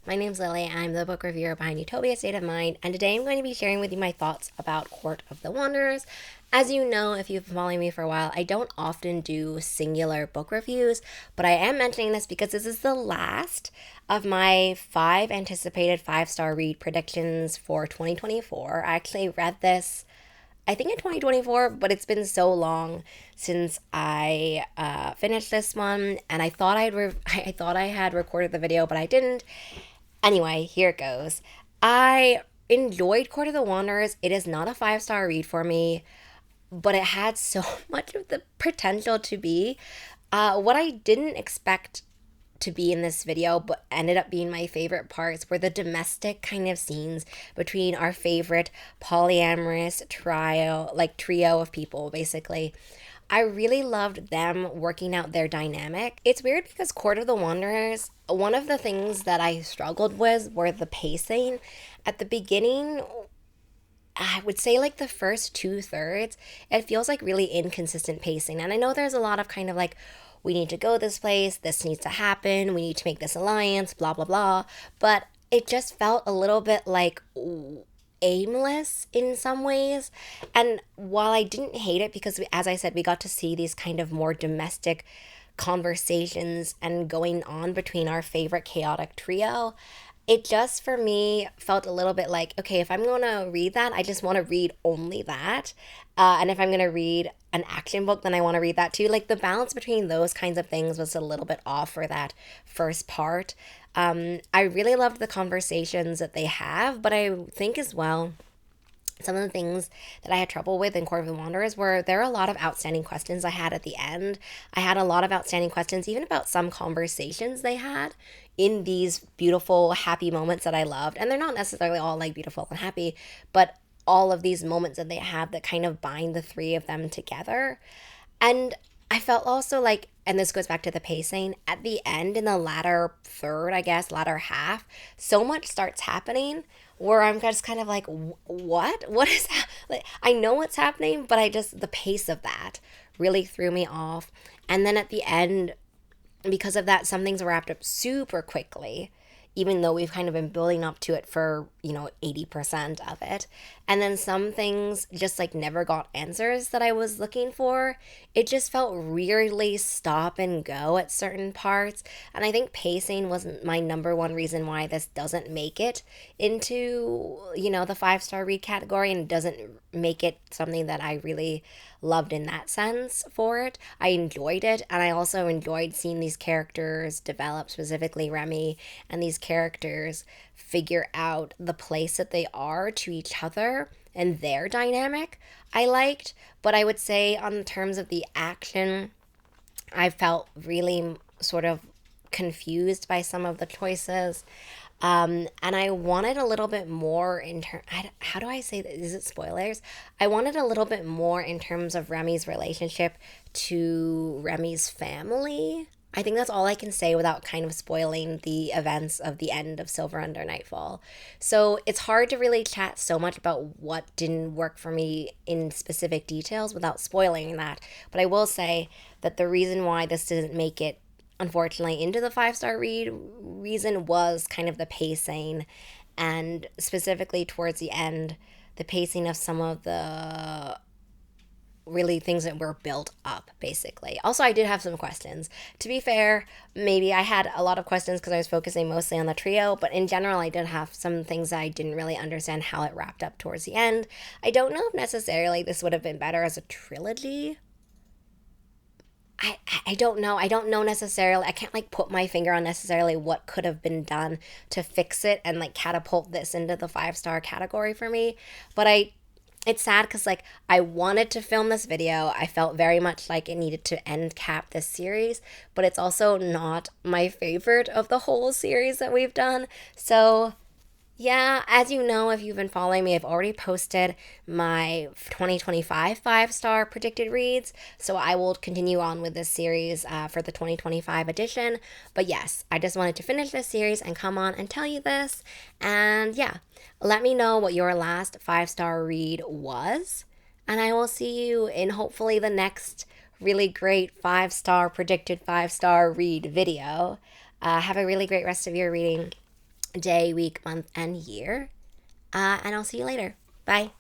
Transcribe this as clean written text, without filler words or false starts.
My name's Lily. I'm the book reviewer behind Utopia State of Mind, and today I'm going to be sharing with you my thoughts about Court of the Wanderers. As you know, if you've been following me for a while, I don't often do singular book reviews, but I am mentioning this because this is the last of my 5 anticipated 5-star read predictions for 2024. I actually read this I think in 2024, but it's been so long since I finished this one, and I thought I thought I had recorded the video, but I didn't. Anyway, here it goes. I enjoyed Court of the Wanderers. It is not a 5-star read for me, but it had so much of the potential to be. What I didn't expect to be in this video, but ended up being my favorite parts were the domestic kind of scenes between our favorite polyamorous trio of people, basically. I really loved them working out their dynamic. It's weird because Court of the Wanderers, one of the things that I struggled with were the pacing. At the beginning, I would say like the first 2/3, it feels like really inconsistent pacing. And I know there's a lot of kind of like, we need to go this place, this needs to happen, we need to make this alliance, blah, blah, blah. But it just felt a little bit like aimless in some ways. And while I didn't hate it because, as I said, we got to see these kind of more domestic conversations and going on between our favorite chaotic trio, it just for me felt a little bit like, okay, if I'm going to read that, I just want to read only that. And if I'm going to read an action book, then I want to read that too. Like the balance between those kinds of things was a little bit off for that first part. I really loved the conversations that they have, but I think as well, some of the things that I had trouble with in Court of the Wanderers were there are a lot of outstanding questions I had at the end. I had a lot of outstanding questions, even about some conversations they had in these beautiful, happy moments that I loved. And they're not necessarily all like beautiful and happy, but all of these moments that they have that kind of bind the three of them together. And I felt also like, and this goes back to the pacing, at the end, in the latter third, I guess, latter half, so much starts happening where I'm just kind of like, what? What is that? Like, I know what's happening, but the pace of that really threw me off. And then at the end, because of that, some things were wrapped up super quickly, even though we've kind of been building up to it for, 80% of it. And then some things just like never got answers that I was looking for. It just felt weirdly stop and go at certain parts. And I think pacing wasn't my number one reason why this doesn't make it into, the 5-star read category, and doesn't make it something that I really loved in that sense for it. I enjoyed it, and I also enjoyed seeing these characters develop, specifically Remy, and these characters figure out the place that they are to each other and their dynamic. I liked, but I would say on terms of the action, I felt really sort of confused by some of the choices. And I wanted a little bit more how do I say that? Is it spoilers? I wanted a little bit more in terms of Remy's relationship to Remy's family. I think that's all I can say without kind of spoiling the events of the end of Silver Under Nightfall. So it's hard to really chat so much about what didn't work for me in specific details without spoiling that. But I will say that the reason why this didn't make it, unfortunately, into the 5-star read reason was kind of the pacing, and specifically towards the end, the pacing of some of the really things that were built up, basically. Also, I did have some questions. To be fair, maybe I had a lot of questions because I was focusing mostly on the trio, but in general, I did have some things that I didn't really understand how it wrapped up towards the end. I don't know if necessarily this would have been better as a trilogy. I don't know. I don't know necessarily. I can't like put my finger on necessarily what could have been done to fix it and like catapult this into the 5-star category for me. But it's sad because like I wanted to film this video. I felt very much like it needed to end cap this series, but it's also not my favorite of the whole series that we've done. So yeah, as you know, if you've been following me, I've already posted my 2025 5-star predicted reads. So I will continue on with this series for the 2025 edition. But yes, I just wanted to finish this series and come on and tell you this. And yeah, let me know what your last 5-star read was. And I will see you in hopefully the next really great 5-star predicted 5-star read video. Have a really great rest of your reading. day, week, month, and year. And I'll see you later. Bye.